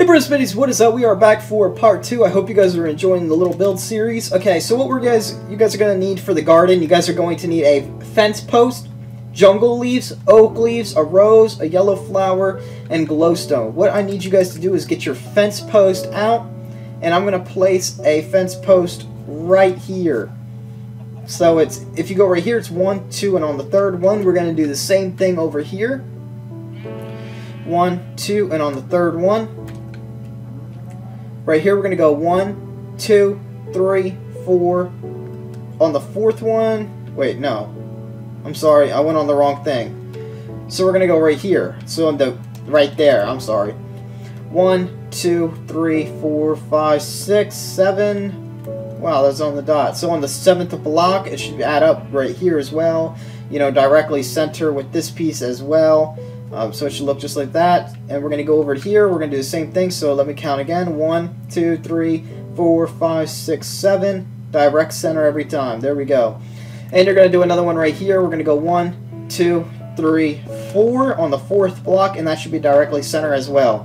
Brisbane's, what is up? We are back for part 2. I hope you guys are enjoying the little build series. Okay, so what you guys are going to need for the garden, you guys are going to need a fence post, jungle leaves, oak leaves, a rose, a yellow flower, and glowstone. What I need you guys to do is get your fence post out, and I'm going to place a fence post right here. So if you go right here, it's 1, 2, and on the third one, we're going to do the same thing over here. 1, 2, and on the third one. Right here, we're going to go 1, 2, 3, 4. On the fourth one, wait, no. I'm sorry, I went on the wrong thing. So we're going to go right here. So on the, right there, I'm sorry. 1, 2, 3, 4, 5, 6, 7. Wow, that's on the dot. So on the 7th block, it should add up right here as well. You know, directly center with this piece as well. So it should look just like that. And we're going to go over here. We're going to do the same thing. So let me count again. 1, 2, 3, 4, 5, 6, 7. Direct center every time. There we go. And you're going to do another one right here. We're going to go 1, 2, 3, 4 on the 4th block. And that should be directly center as well.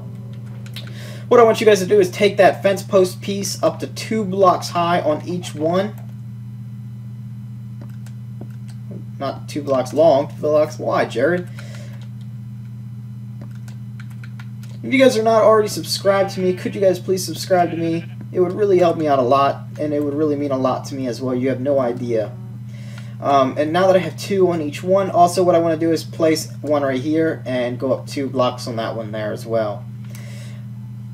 What I want you guys to do is take that fence post piece up to 2 blocks high on each one. Not 2 blocks long, 2 blocks wide, Jared. If you guys are not already subscribed to me, could you guys please subscribe to me? It would really help me out a lot, and it would really mean a lot to me as well. You have no idea. And now that I have 2 on each one, also what I want to do is place one right here and go up 2 blocks on that one there as well.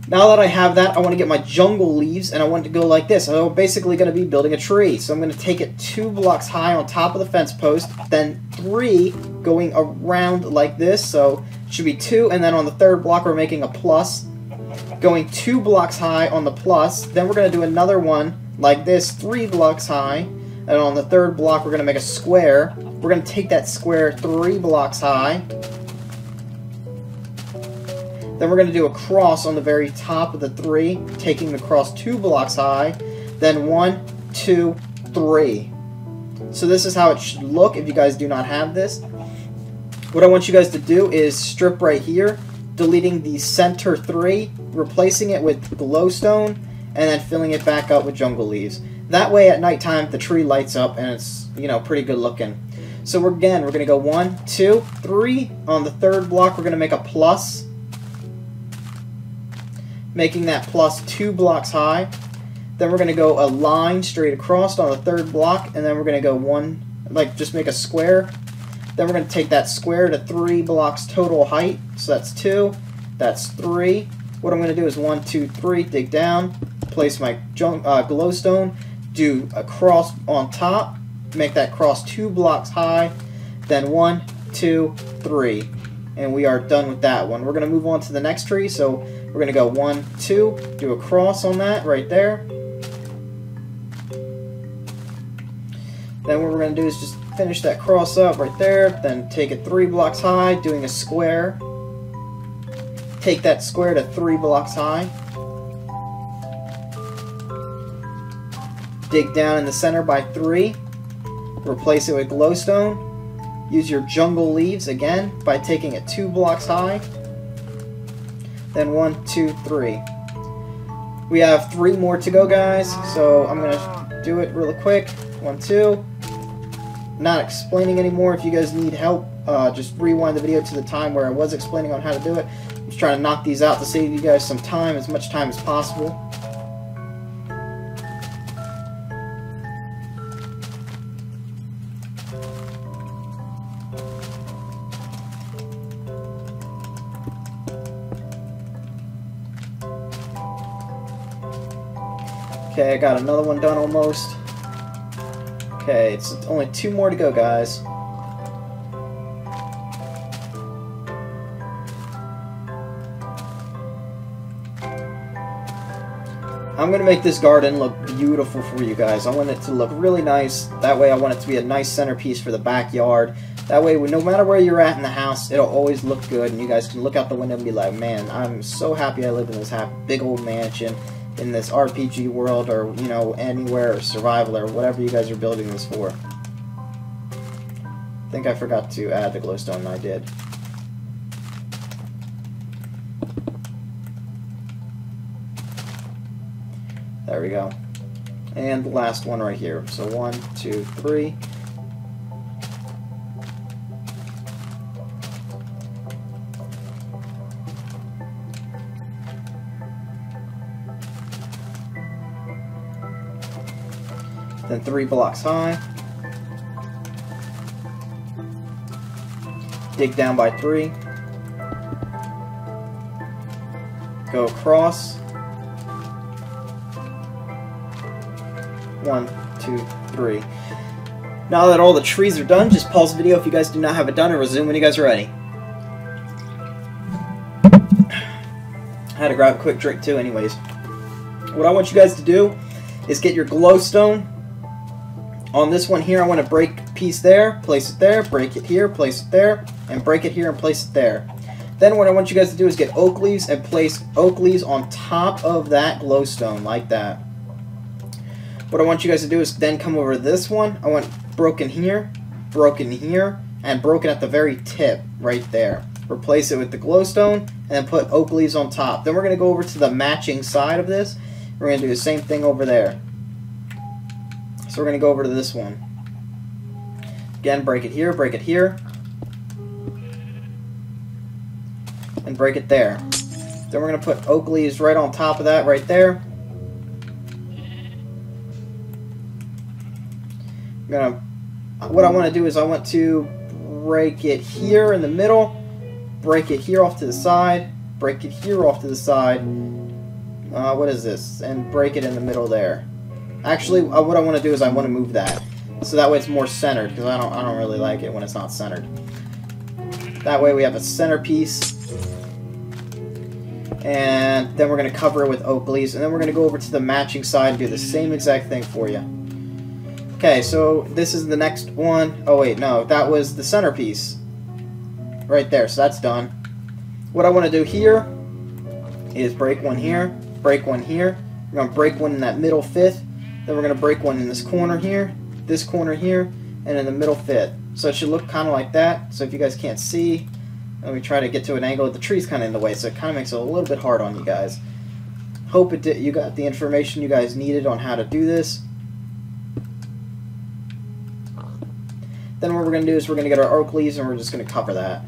Now that I have that, I want to get my jungle leaves, and I want it to go like this. I'm basically going to be building a tree. So I'm going to take it 2 blocks high on top of the fence post, then 3 going around like this. So it should be 2, and then on the 3rd block we're making a plus. Going 2 blocks high on the plus. Then we're going to do another one like this, 3 blocks high. And on the 3rd block we're going to make a square. We're going to take that square 3 blocks high. Then we're going to do a cross on the very top of the 3, taking the cross 2 blocks high. Then 1, 2, 3. So this is how it should look if you guys do not have this. What I want you guys to do is strip right here, deleting the center 3, replacing it with glowstone, and then filling it back up with jungle leaves. That way at nighttime the tree lights up and it's, you know, pretty good looking. So we're going to go 1, 2, 3. On the 3rd block we're going to make a plus, making that plus 2 blocks high. Then we're going to go a line straight across on the 3rd block, and then we're going to go just make a square. Then we're going to take that square to 3 blocks total height. So that's 2, that's 3. What I'm going to do is 1, 2, 3, dig down, place my glowstone, do a cross on top, make that cross 2 blocks high, then 1, 2, 3. And we are done with that one. We're going to move on to the next tree. So we're going to go 1, 2, do a cross on that right there. Then what we're going to do is just finish that cross up right there. Then take it 3 blocks high, doing a square. Take that square to 3 blocks high. Dig down in the center by 3. Replace it with glowstone. Use your jungle leaves again by taking it 2 blocks high. Then 1, 2, 3. We have 3 more to go, guys. So I'm going to do it really quick. 1, 2. Not explaining anymore. If you guys need help, just rewind the video to the time where I was explaining on how to do it. I'm just trying to knock these out to save you guys some time, as much time as possible. Okay, I got another one done almost. Okay, it's only 2 more to go, guys. I'm going to make this garden look beautiful for you guys. I want it to look really nice. That way I want it to be a nice centerpiece for the backyard. That way, no matter where you're at in the house, it'll always look good, and you guys can look out the window and be like, man, I'm so happy I live in this big old mansion, in this RPG world, or, you know, anywhere, or survival, or whatever you guys are building this for. I think I forgot to add the glowstone, and I did. There we go. And the last one right here. So 1, 2, 3. Then 3 blocks high. Dig down by 3. Go across. 1, 2, 3. Now that all the trees are done, just pause the video if you guys do not have it done and resume when you guys are ready. I had to grab a quick drink too anyways. What I want you guys to do is get your glowstone. On this one here, I want to break a piece there, place it there, break it here, place it there, and break it here and place it there. Then what I want you guys to do is get oak leaves and place oak leaves on top of that glowstone, like that. What I want you guys to do is then come over to this one. I want broken here, and broken at the very tip, right there. Replace it with the glowstone, and then put oak leaves on top. Then we're going to go over to the matching side of this. We're going to do the same thing over there. So we're going to go over to this one. Again, break it here, and break it there. Then we're going to put oak leaves right on top of that, right there. What I want to do is I want to break it here in the middle, break it here off to the side, break it here off to the side. What is this? And break it in the middle there. Actually, what I want to do is I want to move that, so that way it's more centered, because I don't really like it when it's not centered. That way we have a centerpiece, and then we're going to cover it with oak leaves, and then we're going to go over to the matching side and do the same exact thing for you. Okay, so this is the next one. Oh wait, no, that was the centerpiece right there, so that's done. What I want to do here is break one here, break one here. We're going to break one in that middle fifth. Then we're going to break one in this corner here, and in the middle fifth. So it should look kind of like that. So if you guys can't see, let me try to get to an angle. The tree's kind of in the way, so it kind of makes it a little bit hard on you guys. Hope it did. You got the information you guys needed on how to do this. Then what we're going to do is we're going to get our oak leaves and we're just going to cover that.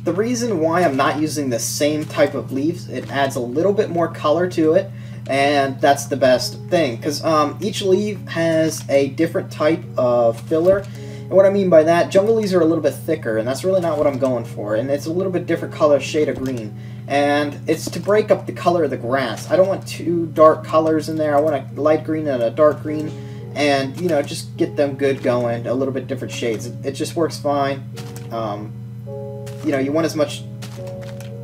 The reason why I'm not using the same type of leaves, it adds a little bit more color to it, and that's the best thing, because each leaf has a different type of filler. And what I mean by that, jungle leaves are a little bit thicker, and that's really not what I'm going for, and it's a little bit different color shade of green, and it's to break up the color of the grass. I don't want two dark colors in there. I want a light green and a dark green, and you know, just get them good going, a little bit different shades. It just works fine. You know, you want as much,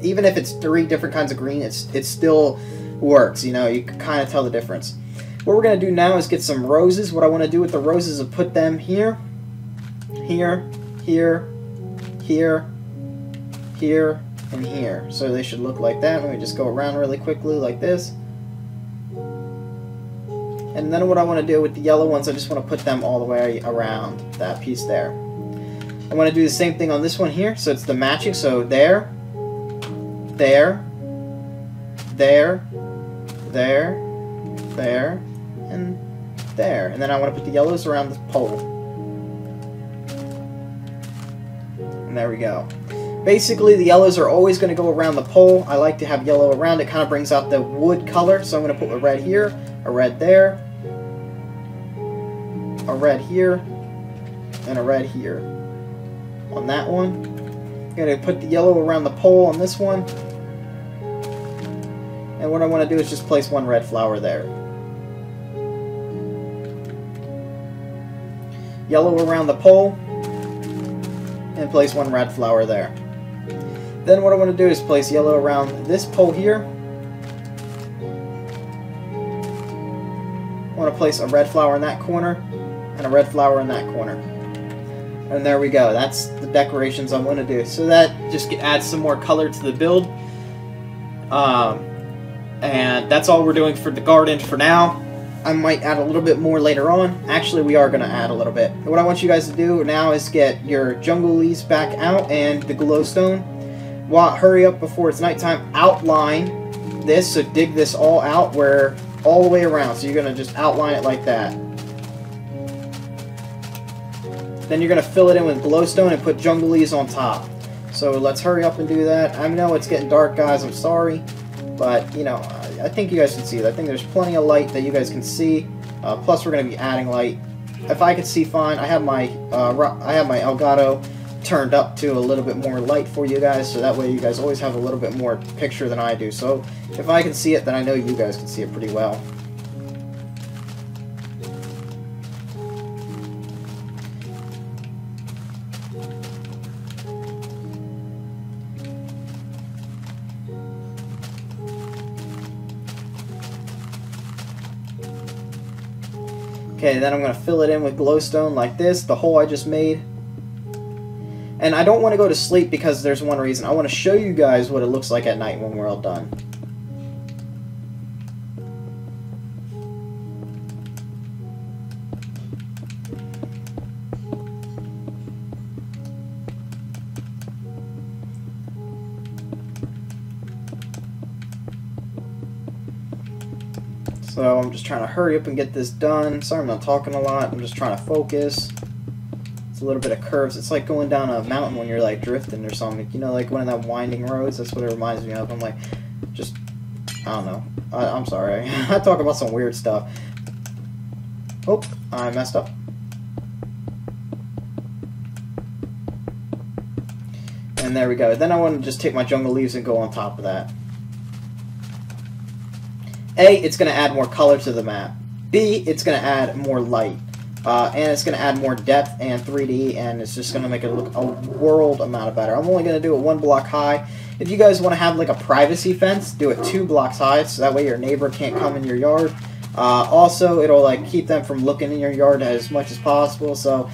even if it's 3 different kinds of green, it still works. You know, you can kind of tell the difference. What we're going to do now is get some roses. What I want to do with the roses is put them here, here, here, here, here, and here. So they should look like that. Let me just go around really quickly like this. And then what I want to do with the yellow ones, I just want to put them all the way around that piece there. I want to do the same thing on this one here, so it's the matching, so there, there, there, there, there, and there. And then I want to put the yellows around the pole. And there we go. Basically, the yellows are always going to go around the pole. I like to have yellow around. It kind of brings out the wood color, so I'm going to put a red here, a red there, a red here, and a red here. On that one, I'm going to put the yellow around the pole on this one, and what I want to do is just place one red flower there. Yellow around the pole, and place one red flower there. Then what I want to do is place yellow around this pole here. I want to place a red flower in that corner, and a red flower in that corner. And there we go. That's the decorations I want to do. So that just adds some more color to the build. And that's all we're doing for the garden for now. I might add a little bit more later on. Actually, we are going to add a little bit. What I want you guys to do now is get your jungle leaves back out and the glowstone. Hurry up before it's nighttime. Outline this, so dig this all out all the way around. So you're going to just outline it like that. Then you're going to fill it in with glowstone and put jungle leaves on top. So let's hurry up and do that. I know it's getting dark, guys. I'm sorry. But, you know, I think you guys can see it. I think there's plenty of light that you guys can see. Plus, we're going to be adding light. If I can see fine, I have my Elgato turned up to a little bit more light for you guys, so that way you guys always have a little bit more picture than I do. So if I can see it, then I know you guys can see it pretty well. Okay, then I'm going to fill it in with glowstone like this, the hole I just made. And I don't want to go to sleep because there's one reason. I want to show you guys what it looks like at night when we're all done. So I'm just trying to hurry up and get this done. Sorry I'm not talking a lot. I'm just trying to focus. It's a little bit of curves. It's like going down a mountain when you're like drifting or something. You know, like one of them winding roads. That's what it reminds me of. I'm like, just, I don't know. I'm sorry. I talk about some weird stuff. Oh, I messed up. And there we go. Then I want to just take my jungle leaves and go on top of that. A, it's going to add more color to the map. B, it's going to add more light. And it's going to add more depth and 3D, and it's just going to make it look a world amount better. I'm only going to do it 1 block high. If you guys want to have like a privacy fence, do it 2 blocks high, so that way your neighbor can't come in your yard. Also, it'll like keep them from looking in your yard as much as possible. So,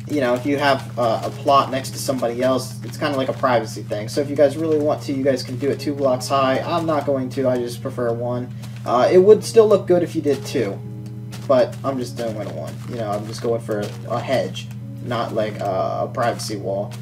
you know, if you have a plot next to somebody else, it's kind of like a privacy thing. So if you guys really want to, you guys can do it 2 blocks high. I'm not going to. I just prefer 1. It would still look good if you did 2. But I'm just doing it 1. You know, I'm just going for a hedge, not like a privacy wall.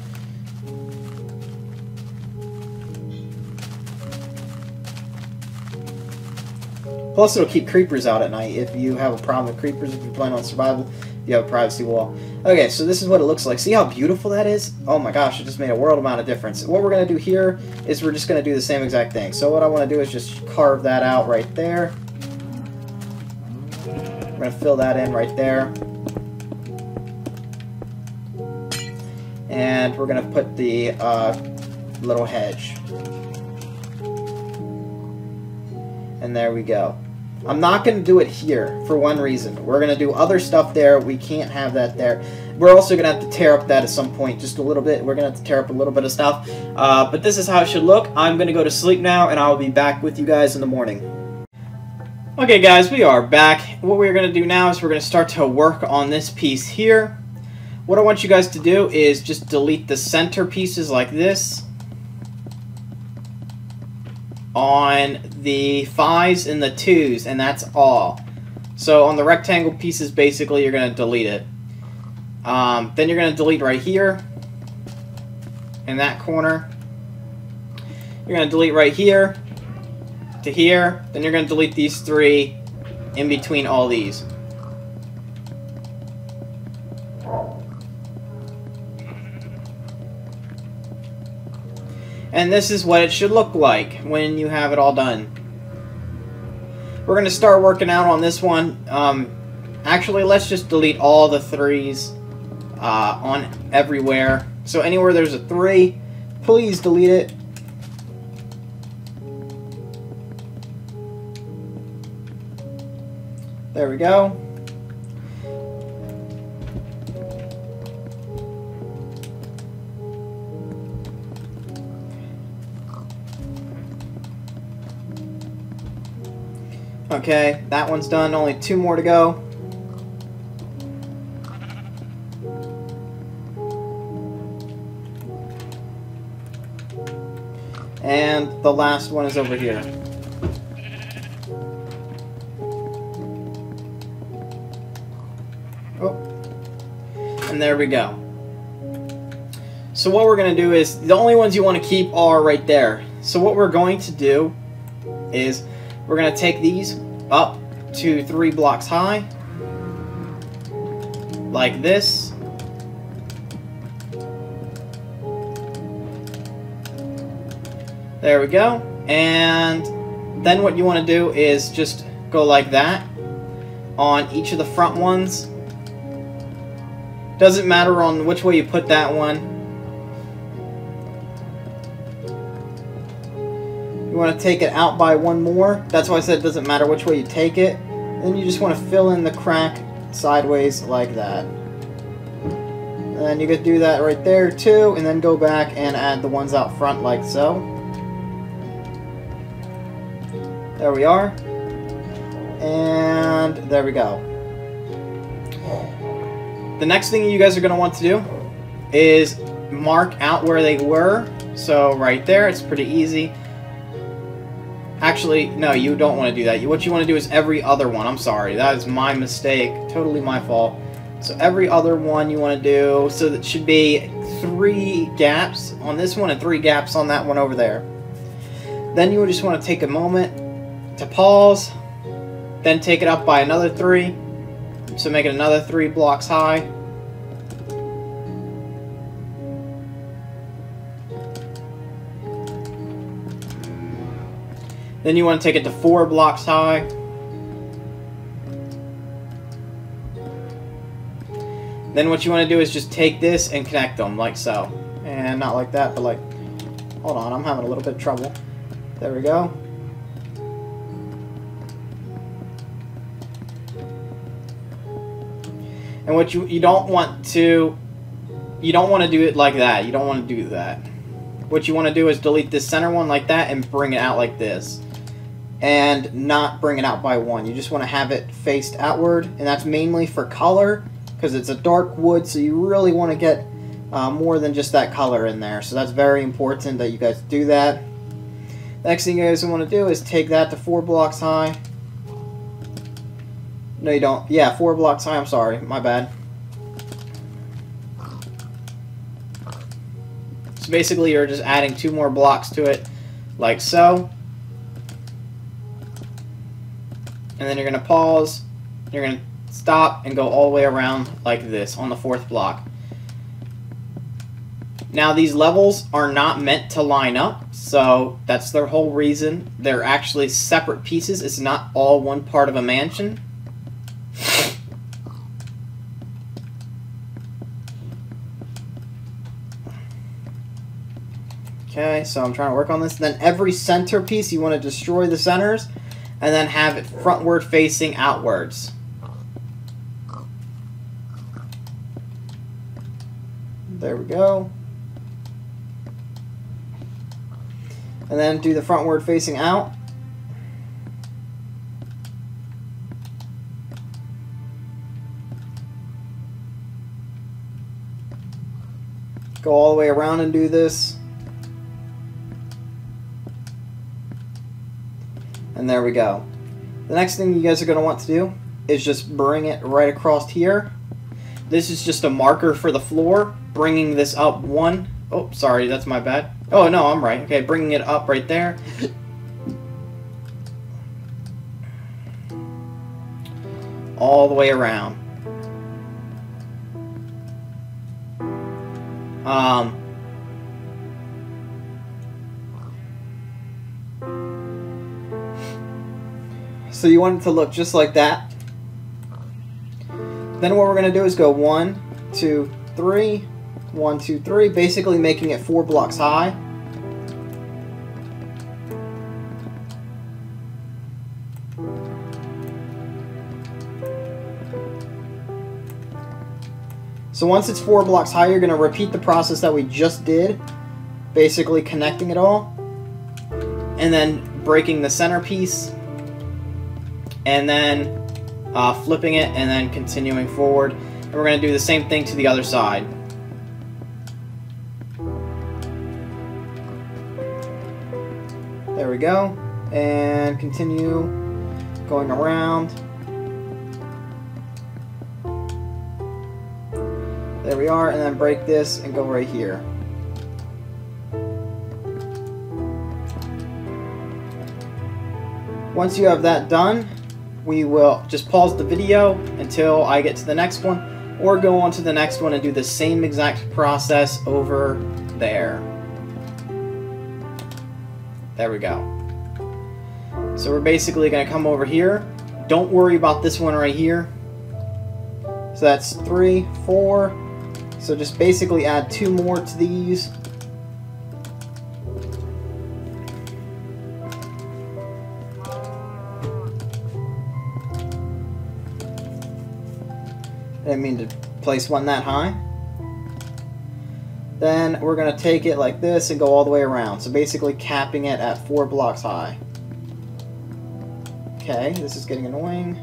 Plus, it'll keep creepers out at night. If you have a problem with creepers, if you're playing on survival, you have a privacy wall. Okay, so this is what it looks like. See how beautiful that is? Oh my gosh, it just made a world amount of difference. What we're going to do here is we're just going to do the same exact thing. So what I want to do is just carve that out right there. We're going to fill that in right there. And we're going to put the little hedge. And there we go. I'm not going to do it here for one reason. We're going to do other stuff there. We can't have that there. We're also going to have to tear up that at some point just a little bit. We're going to have to tear up a little bit of stuff. But this is how it should look. I'm going to go to sleep now, and I'll be back with you guys in the morning. Okay guys, we are back. What we're going to do now is we're going to start to work on this piece here. What I want you guys to do is just delete the center pieces like this on the 5s and the 2s, and that's all. So on the rectangle pieces, basically, you're going to delete it. Then you're going to delete right here in that corner. You're going to delete right here to here. Then you're going to delete these 3 in between all these. And this is what it should look like when you have it all done. We're going to start working out on this one. Actually, let's just delete all the 3s on everywhere. So anywhere there's a 3, please delete it. There we go. Okay, that one's done. Only 2 more to go. And the last one is over here. Oh. And there we go. So what we're going to do is, the only ones you want to keep are right there. So what we're going to do is we're going to take these up to 3 blocks high, like this. There we go. And then what you want to do is just go like that on each of the front ones. Doesn't matter on which way you put that one. You want to take it out by one more. That's why I said it doesn't matter which way you take it. Then you just want to fill in the crack sideways like that. And then you could do that right there too, and then go back and add the ones out front like so. There we are. And there we go. The next thing you guys are going to want to do is mark out where they were. So right there, it's pretty easy. Actually, no, you don't want to do that. What you want to do is every other one. I'm sorry, that is my mistake. Totally my fault. So every other one you want to do, so that should be 3 gaps on this one and 3 gaps on that one over there. Then you would just want to take a moment to pause, then take it up by another 3. So make it another 3 blocks high. Then you want to take it to 4 blocks high. Then what you want to do is just take this and connect them like so. And not like that, but like, hold on, I'm having a little bit of trouble. There we go. And what you don't want to do it like that. You don't want to do that. What you want to do is delete this center one like that and bring it out like this. And not bring it out by 1. You just want to have it faced outward, and that's mainly for color because it's a dark wood, so you really want to get more than just that color in there. So that's very important that you guys do that. Next thing you guys want to do is take that to 4 blocks high. No, you don't. Yeah, 4 blocks high. I'm sorry. My bad. So basically, you're just adding 2 more blocks to it, like so. And then you're going to pause. You're going to stop and go all the way around like this on the 4th block. Now, these levels are not meant to line up, so that's their whole reason. They're actually separate pieces. It's not all one part of a mansion. Okay, so I'm trying to work on this. Then every center piece, you want to destroy the centers, and then have it frontward facing outwards. There we go. And then do the frontward facing out. Go all the way around and do this. And there we go. The next thing you guys are going to want to do is just bring it right across here. This is just a marker for the floor, bringing this up 1. Oh, sorry, that's my bad. Oh, no, I'm right. Okay, bringing it up right there. All the way around. So you want it to look just like that. Then what we're going to do is go 1, 2, 3, 1, 2, 3, basically making it 4 blocks high. So once it's 4 blocks high, you're going to repeat the process that we just did, basically connecting it all, and then breaking the centerpiece, and then flipping it, and then continuing forward. And we're going to do the same thing to the other side. There we go. And continue going around. There we are, and then break this and go right here. Once you have that done, we will just pause the video until I get to the next one, or go on to the next one and do the same exact process over there. There we go. So we're basically going to come over here. Don't worry about this one right here. So that's 3, 4. So just basically add 2 more to these. I didn't mean to place one that high. Then we're going to take it like this and go all the way around. So basically capping it at 4 blocks high. Okay, this is getting annoying.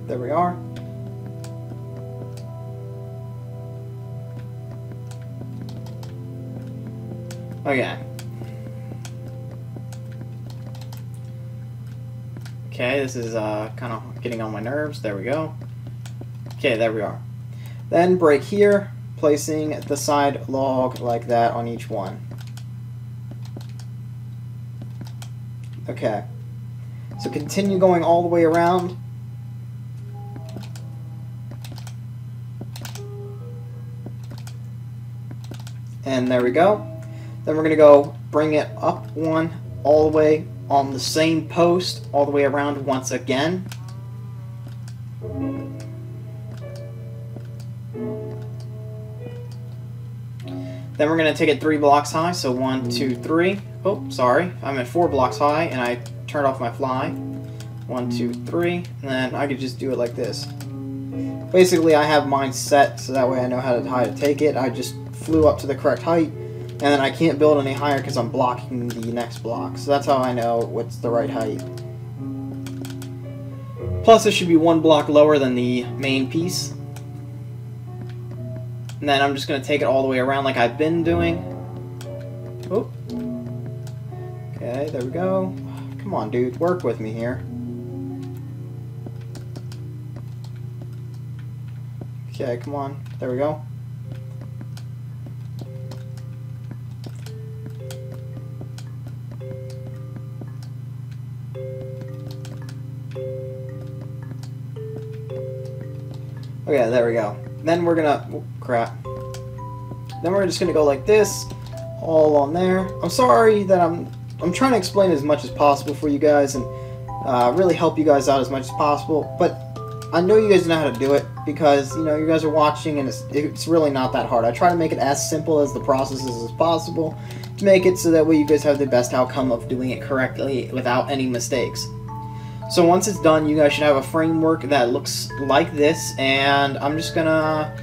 There we are. Okay. Okay, this is kind of getting on my nerves. There we go. Okay, there we are. Then break here, placing the side log like that on each one. Okay. So continue going all the way around. And there we go. Then we're going to go bring it up one all the way on the same post all the way around once again. Then we're going to take it 3 blocks high, so 1, 2, 3. Oh, sorry, I'm at 4 blocks high, and I turned off my fly. 1, 2, 3, and then I could just do it like this. Basically, I have mine set, so that way I know how to take it. I just flew up to the correct height, and then I can't build any higher because I'm blocking the next block. So that's how I know what's the right height. Plus, it should be 1 block lower than the main piece. And then I'm just going to take it all the way around like I've been doing. Oh. Okay, there we go. Come on, dude. Work with me here. Okay, come on. There we go. Okay, there we go. Then we're gonna... Oh, crap. Then we're just gonna go like this, all on there. I'm sorry that I'm trying to explain as much as possible for you guys and really help you guys out as much as possible, but I know you guys know how to do it because, you know, you guys are watching and it's really not that hard. I try to make it as simple as the process is as possible to make it so that way you guys have the best outcome of doing it correctly without any mistakes. So once it's done, you guys should have a framework that looks like this, and I'm just gonna,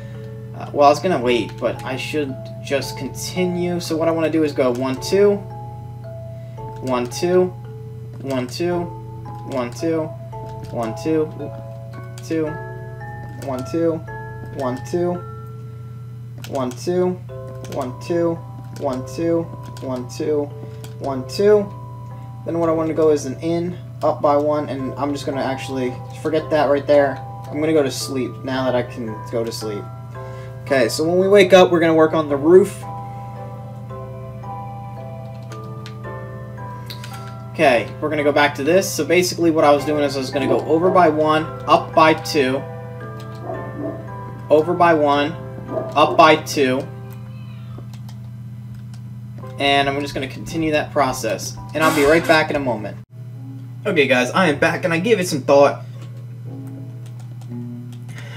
well, I was gonna wait, but I should just continue. So what I want to do is go 1, 2, 1, 2, 1, 2, 1, 2, 1, 2, 2, 1, 2, 1, 2, 1, 2, 1, 2, 1, 2, 1, 2, 1, 2. Then what I want to go is an in, up by 1, and I'm just going to actually forget that right there. I'm going to go to sleep now that I can go to sleep. Okay, so when we wake up, we're going to work on the roof. Okay, we're going to go back to this. So basically what I was doing is I was going to go over by 1, up by 2, over by 1, up by 2, and I'm just going to continue that process. And I'll be right back in a moment. Okay guys, I am back, and I gave it some thought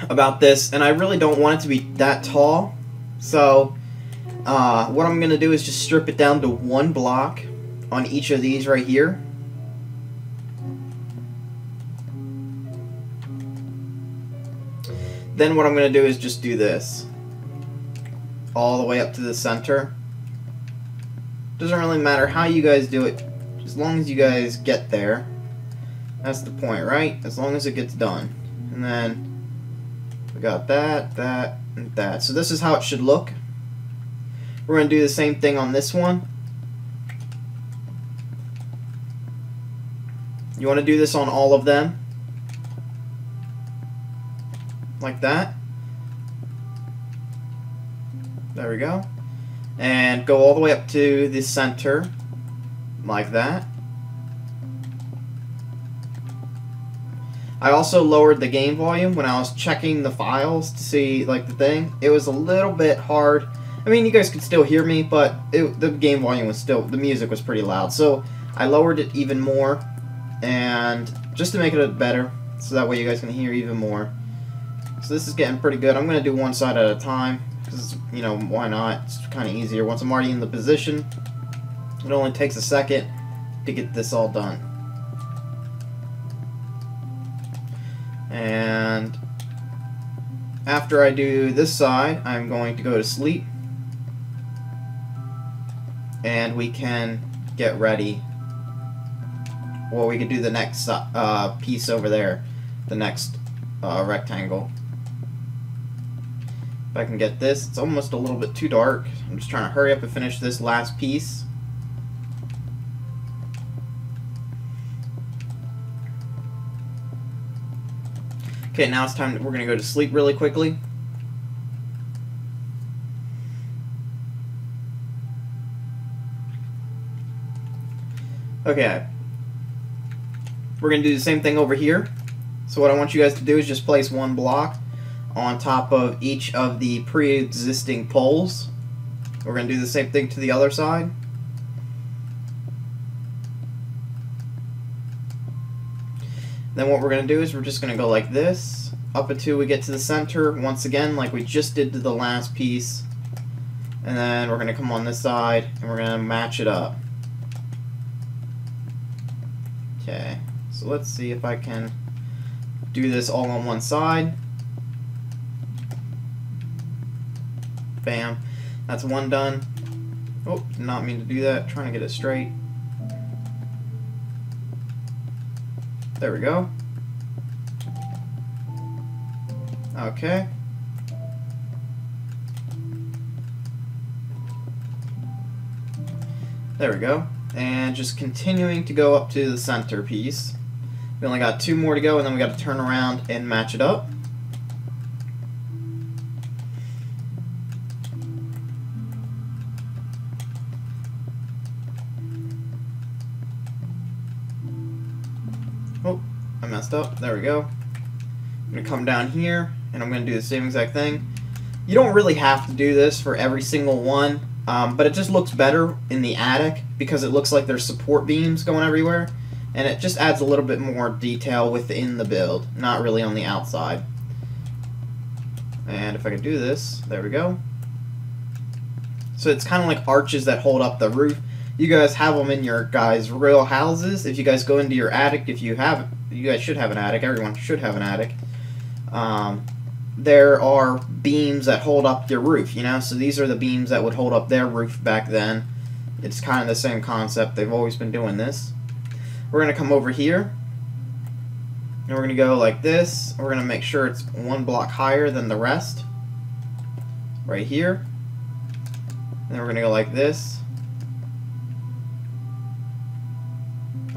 about this, and I really don't want it to be that tall. So, what I'm going to do is just strip it down to 1 block on each of these right here. Then what I'm going to do is just do this all the way up to the center. Doesn't really matter how you guys do it, as long as you guys get there. That's the point, right? As long as it gets done. And then we got that, that, and that. So this is how it should look. We're going to do the same thing on this one. You want to do this on all of them. Like that. There we go. And go all the way up to the center. like that. I also lowered the game volume when I was checking the files to see, like, the thing. It was a little bit hard. I mean, you guys could still hear me, but the game volume was still, the music was pretty loud. So I lowered it even more, and just to make it better, so that way you guys can hear even more. So this is getting pretty good. I'm going to do one side at a time, because, you know, why not? It's kind of easier. Once I'm already in the position, it only takes a second to get this all done. And after I do this side, I'm going to go to sleep, and we can get ready. Well, we can do the next piece over there, the next rectangle. If I can get this, it's almost a little bit too dark. I'm just trying to hurry up and finish this last piece. Okay, now it's time, we're going to go to sleep really quickly. Okay. We're going to do the same thing over here. So what I want you guys to do is just place one block on top of each of the pre-existing poles. We're going to do the same thing to the other side. Then what we're going to do is we're just going to go like this, up until we get to the center, once again, like we just did to the last piece. And then we're going to come on this side, and we're going to match it up. Okay, so let's see if I can do this all on one side. Bam. That's one done. Oh, did not mean to do that. Trying to get it straight. There we go. Okay. There we go. And just continuing to go up to the center piece. We only got two more to go, and then we got to turn around and match it up. Oh, I messed up. There we go. I'm going to come down here, and I'm going to do the same exact thing. You don't really have to do this for every single one, but it just looks better in the attic because it looks like there's support beams going everywhere, and it just adds a little bit more detail within the build, not really on the outside. And if I could do this, there we go. So it's kind of like arches that hold up the roof. You guys have them in your guys' real houses. If you guys go into your attic, if you have, you guys should have an attic. Everyone should have an attic. There are beams that hold up your roof, you know? So these are the beams that would hold up their roof back then. It's kind of the same concept. They've always been doing this. We're going to come over here, and we're going to go like this. We're going to make sure it's one block higher than the rest. Right here. And then we're going to go like this.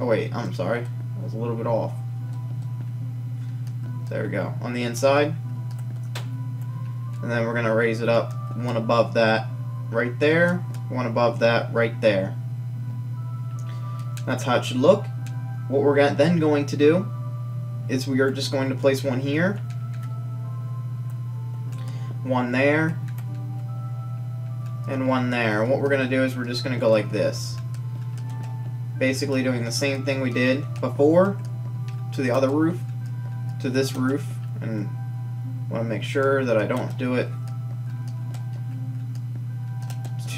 Oh wait, I'm sorry. I was a little bit off. There we go. On the inside. And then we're going to raise it up one above that right there. One above that right there. That's how it should look. What we're then going to do is we are just going to place one here. One there. And one there. And what we're going to do is we're just going to go like this. Basically doing the same thing we did before to the other roof, to this roof, and want to make sure that I don't do it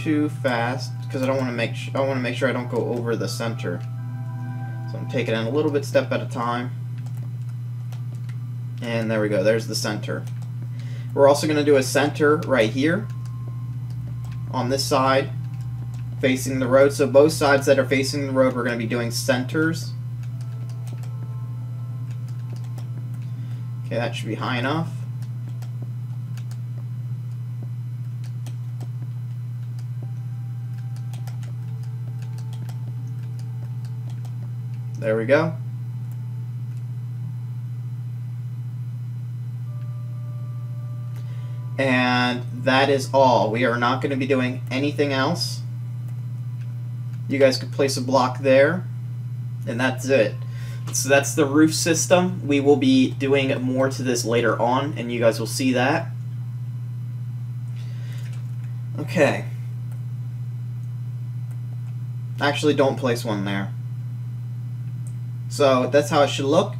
too fast because I want to make sure I don't go over the center. So I'm taking it a little bit step at a time, and there we go. There's the center. We're also going to do a center right here on this side, facing the road. So both sides that are facing the road, we're going to be doing centers. Okay, that should be high enough. There we go. And that is all. We are not going to be doing anything else. You guys could place a block there, and that's it. So that's the roof system. We will be doing more to this later on, and you guys will see that. Okay. Actually, don't place one there. So that's how it should look.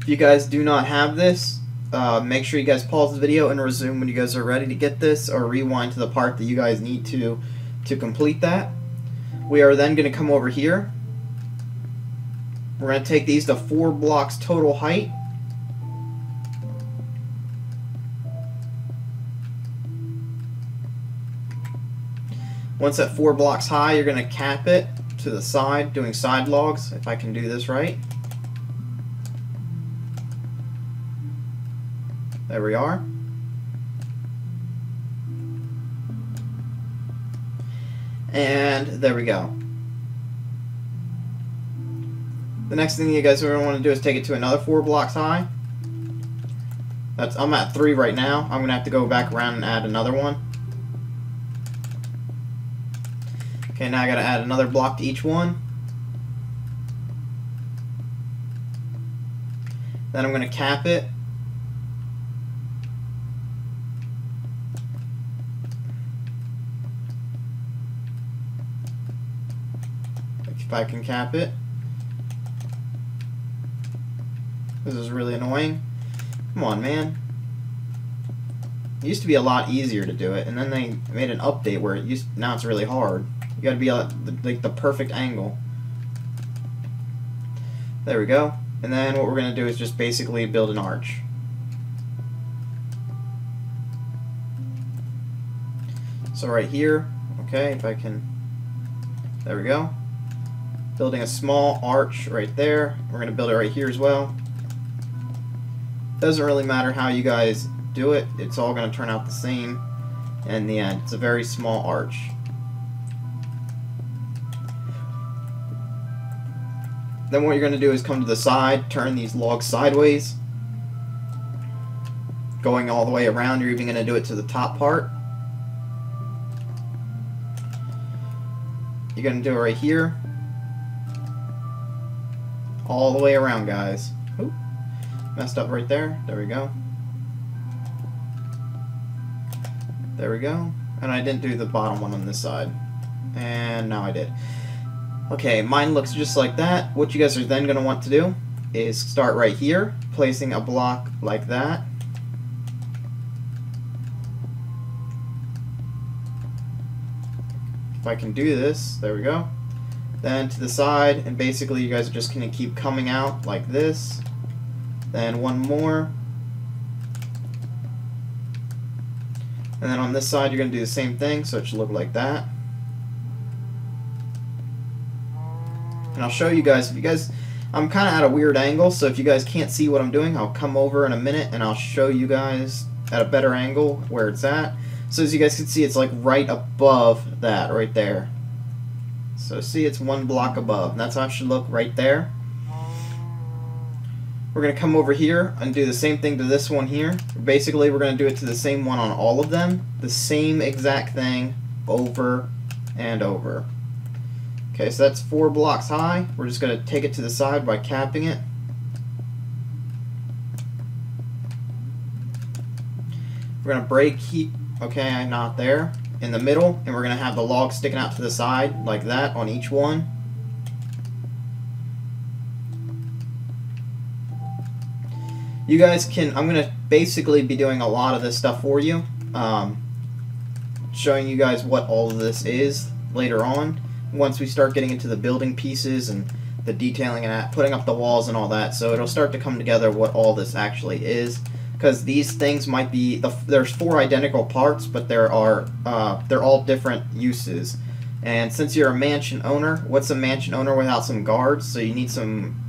If you guys do not have this, make sure you guys pause the video and resume when you guys are ready to get this, or rewind to the part that you guys need to complete that. We are then going to come over here. We're going to take these to 4 blocks total height. Once at 4 blocks high, you're going to cap it to the side, doing side logs, if I can do this right. There we are. And there we go. The next thing you guys are going to want to do is take it to another 4 blocks high. I'm at 3 right now. I'm going to have to go back around and add another one. Okay, now I got to add another block to each one. Then I'm going to cap it. If I can cap it. This is really annoying. Come on, man. It used to be a lot easier to do it, and then they made an update where now it's really hard. You gotta be like the perfect angle. There we go. And then what we're gonna do is just basically build an arch. So right here, okay, if I can, there we go. Building a small arch right there. We're gonna build it right here as well. Doesn't really matter how you guys do it. It's all gonna turn out the same in the end. It's a very small arch. Then what you're going to do is come to the side, turn these logs sideways, going all the way around. You're even going to do it to the top part. You're going to do it right here, all the way around, guys. Oop, messed up right there. There we go. There we go. And I didn't do the bottom one on this side. And now I did. Okay, mine looks just like that. What you guys are then going to want to do is start right here, placing a block like that. If I can do this, there we go. Then to the side, and basically you guys are just going to keep coming out like this. Then one more. And then on this side you're going to do the same thing, so it should look like that. And I'll show you guys, I'm kind of at a weird angle, so if you guys can't see what I'm doing, I'll come over in a minute and I'll show you guys at a better angle where it's at. So as you guys can see, it's like right above that, right there. So see, it's 1 block above. That's how it should look right there. We're going to come over here and do the same thing to this one here. Basically, we're going to do it to the same one on all of them. The same exact thing over and over. Okay, so that's 4 blocks high. We're just going to take it to the side by capping it. We're going to break heat, okay, not there, in the middle, and we're going to have the log sticking out to the side like that on each one. You guys can, I'm going to basically be doing a lot of this stuff for you, showing you guys what all of this is later on, once we start getting into the building pieces and the detailing and putting up the walls and all that. So it'll start to come together what all this actually is, because these things might be, there's 4 identical parts, but they're all different uses. And since you're a mansion owner, what's a mansion owner without some guards? So you need some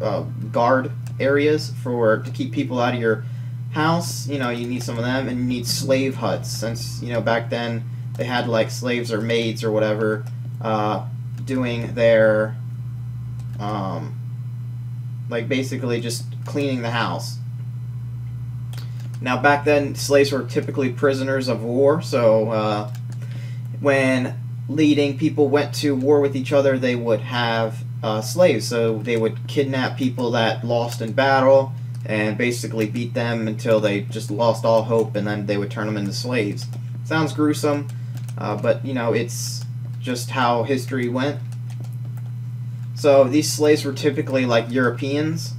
guard areas to keep people out of your house. You know, you need some of them, and you need slave huts, since, you know, back then they had like slaves or maids or whatever doing their like basically just cleaning the house. Now back then slaves were typically prisoners of war, so when leading people went to war with each other, they would have slaves. So they would kidnap people that lost in battle and basically beat them until they just lost all hope, and then they would turn them into slaves. Sounds gruesome, but you know, it's just how history went. So these slaves were typically like Europeans,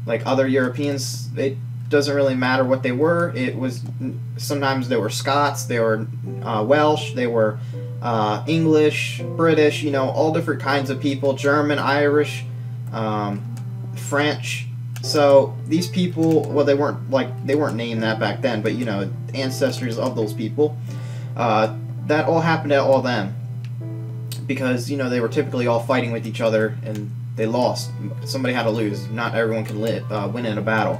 like other Europeans. It doesn't really matter what they were. It was sometimes they were Scots, they were Welsh, they were English, British, you know, all different kinds of people, German, Irish, French. So these people, well, they weren't named that back then, but you know, ancestors of those people. That all happened to all them because, you know, they were typically all fighting with each other and they lost. Somebody had to lose. Not everyone can win in a battle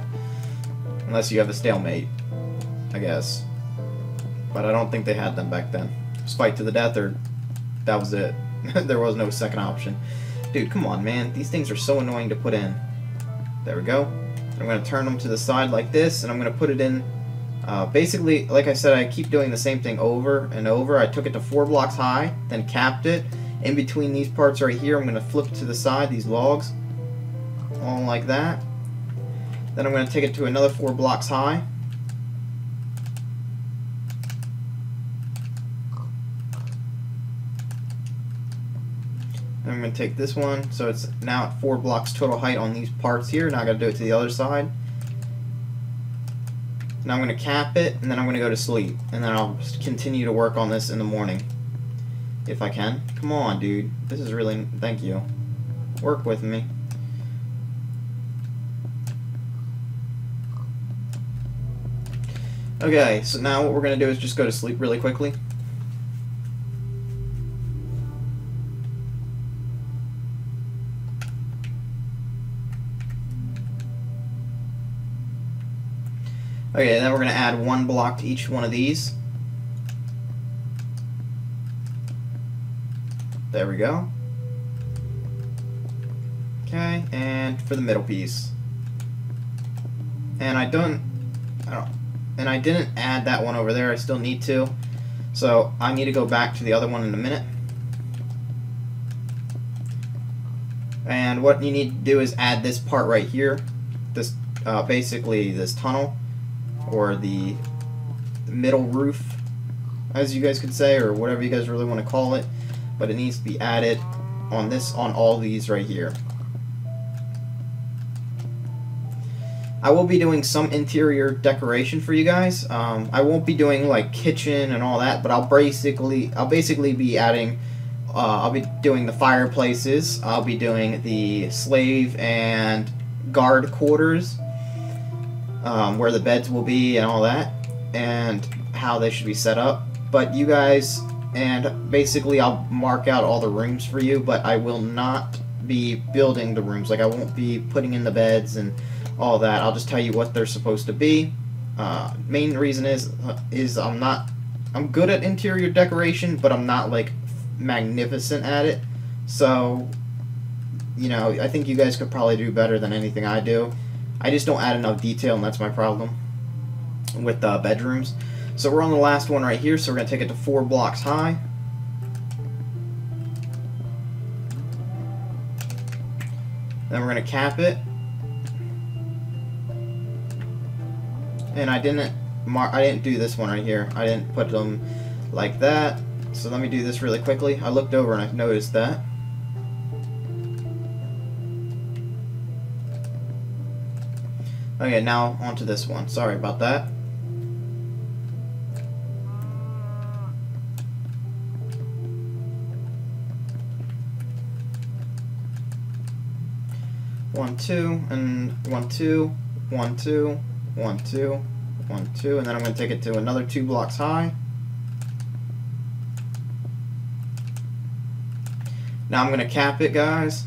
unless you have a stalemate, I guess. But I don't think they had them back then. It was fight to the death, or that was it. There was no second option. Dude, come on, man. These things are so annoying to put in. There we go. I'm going to turn them to the side like this, and I'm going to put it in. Basically, like I said, I keep doing the same thing over and over. I took it to 4 blocks high, then capped it. In between these parts right here, I'm going to flip it to the side, these logs, all like that. Then I'm going to take it to another 4 blocks high. I'm going to take this one, so it's now at 4 blocks total height on these parts here. Now I'm going to do it to the other side. Now I'm going to cap it, and then I'm going to go to sleep. And then I'll continue to work on this in the morning. If I can. Come on, dude. This is really... Thank you. Work with me. Okay, so now what we're going to do is just go to sleep really quickly. Okay, then we're going to add 1 block to each one of these. There we go. Okay, and for the middle piece. And I didn't add that one over there. I still need to. So I need to go back to the other one in a minute. And what you need to do is add this part right here. This basically this tunnel, or the middle roof, as you guys could say, or whatever you guys really want to call it. But it needs to be added on all these right here. I will be doing some interior decoration for you guys. I won't be doing like kitchen and all that, but I'll basically be adding. I'll be doing the fireplaces. I'll be doing the slave and guard quarters, where the beds will be and all that, and how they should be set up. But you guys, and basically I'll mark out all the rooms for you, but I will not be building the rooms. Like, I won't be putting in the beds and all that. I'll just tell you what they're supposed to be. Main reason is I'm good at interior decoration, but I'm not like magnificent at it. So, you know, I think you guys could probably do better than anything I do. I just don't add enough detail, and that's my problem with bedrooms. So we're on the last one right here, so we're going to take it to 4 blocks high. Then we're going to cap it. And I didn't do this one right here. I didn't put them like that. So let me do this really quickly. I looked over and I noticed that. Okay, now onto this one. Sorry about that. One, two, and 1, 2, 1, 2, 1, 2, 1, 2, and then I'm going to take it to another 2 blocks high. Now I'm going to cap it, guys.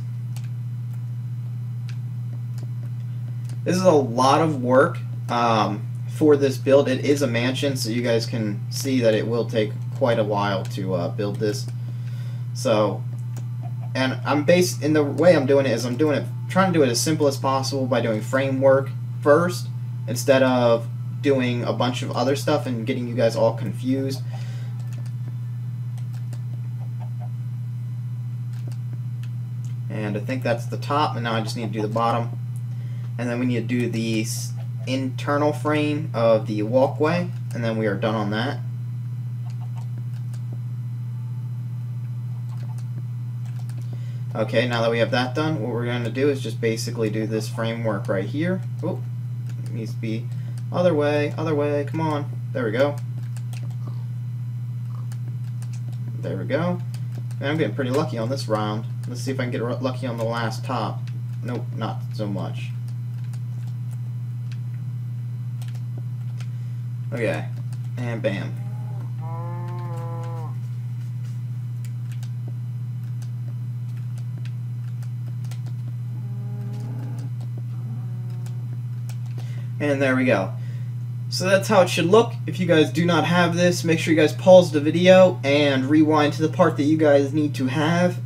This is a lot of work for this build. It is a mansion, so you guys can see that it will take quite a while to build this. So, and in the way I'm doing it is trying to do it as simple as possible by doing framework first, instead of doing a bunch of other stuff and getting you guys all confused. And I think that's the top, and now I just need to do the bottom. And then we need to do the internal frame of the walkway, and then we are done on that. Okay, now that we have that done, what we're going to do is just basically do this framework right here. Oh, it needs to be other way, come on. There we go. There we go. Man, I'm getting pretty lucky on this round. Let's see if I can get lucky on the last top. Nope, not so much. Okay, and bam. And there we go. So that's how it should look. If you guys do not have this, make sure you guys pause the video and rewind to the part that you guys need to have.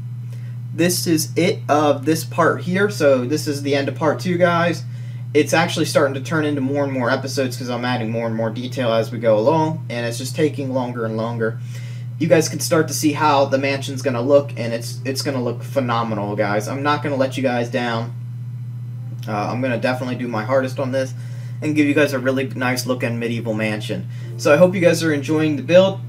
This is it of this part here. So this is the end of part 2, guys. It's actually starting to turn into more and more episodes because I'm adding more and more detail as we go along, and it's just taking longer and longer. You guys can start to see how the mansion's going to look, and it's going to look phenomenal, guys. I'm not going to let you guys down. I'm going to definitely do my hardest on this and give you guys a really nice looking medieval mansion. So I hope you guys are enjoying the build.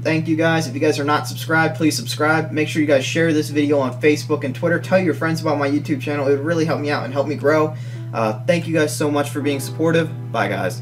Thank you guys. If you guys are not subscribed, please subscribe. Make sure you guys share this video on Facebook and Twitter. Tell your friends about my YouTube channel. It would really help me out and help me grow. Thank you guys so much for being supportive. Bye, guys.